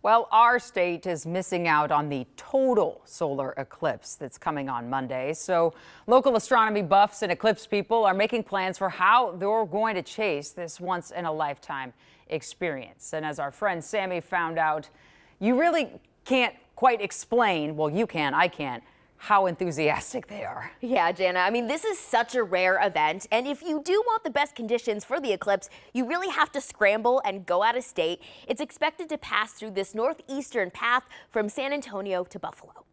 Well, our state is missing out on the total solar eclipse that's coming on Monday. So local astronomy buffs and eclipse people are making plans for how they're going to chase this once in a lifetime experience. And as our friend Sammy found out, you really can't quite explain, well, you can, I can't, how enthusiastic they are. Yeah, Jana, I mean, this is such a rare event, and if you do want the best conditions for the eclipse, you really have to scramble and go out of state. It's expected to pass through this northeastern path from San Antonio to Buffalo.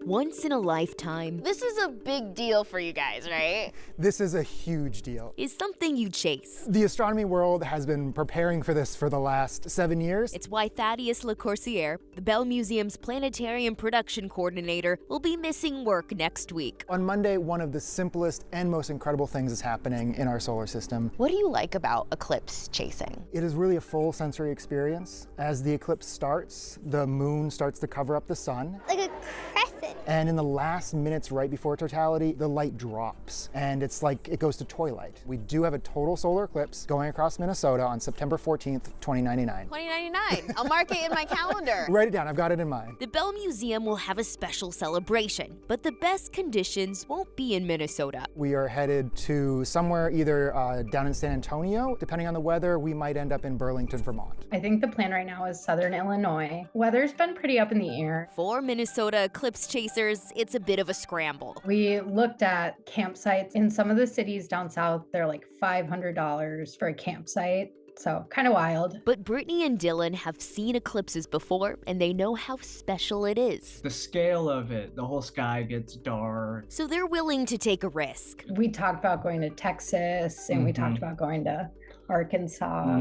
Once in a lifetime. This is a big deal for you guys, right? This is a huge deal. Is something you chase. The astronomy world has been preparing for this for the last 7 years. It's why Thaddeus LeCourcier, the Bell Museum's planetarium production coordinator, will be missing work next week. On Monday, one of the simplest and most incredible things is happening in our solar system. What do you like about eclipse chasing? It is really a full sensory experience. As the eclipse starts, the moon starts to cover up the sun. Like a crescent. And in the last minutes right before totality, the light drops and it's like it goes to twilight. We do have a total solar eclipse going across Minnesota on September 14th, 2099. 2099. I'll mark it in my calendar. Write it down, I've got it in mind. The Bell Museum will have a special celebration, but the best conditions won't be in Minnesota. We are headed to somewhere either down in San Antonio. Depending on the weather, we might end up in Burlington, Vermont. I think the plan right now is Southern Illinois. Weather's been pretty up in the air. For Minnesota eclipse chasers, it's a bit of a scramble. We looked at campsites in some of the cities down south. They're like $500 for a campsite. So kind of wild. But Brittany and Dylan have seen eclipses before, and they know how special it is. The scale of it, the whole sky gets dark. So they're willing to take a risk. We talked about going to Texas and we talked about going to Arkansas.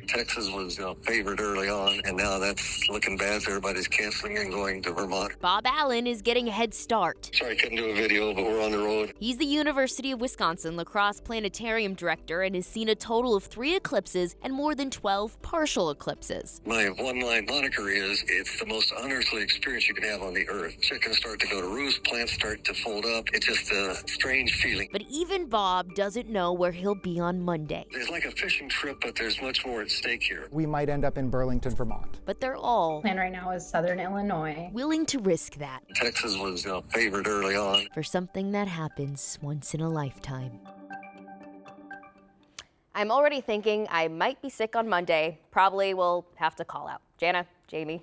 Texas was favored early on, and now that's looking bad. So everybody's canceling and going to Vermont. Bob Allen is getting a head start. Sorry, couldn't do a video, but we're on the road. He's the University of Wisconsin La Crosse Planetarium director and has seen a total of 3 eclipses and more than 12 partial eclipses. My one-line moniker is, it's the most unearthly experience you can have on the Earth. Chickens start to go to roost, plants start to fold up. It's just a strange feeling. But even Bob doesn't know where he'll be on Monday. It's like a fishing trip, but there's much more at stake here. We might end up in Burlington, Vermont. But they're all Plan right now is Southern Illinois. willing to risk that Texas was favored early on. for something that happens once in a lifetime. I'm already thinking I might be sick on Monday. Probably will have to call out. Jana, Jamie.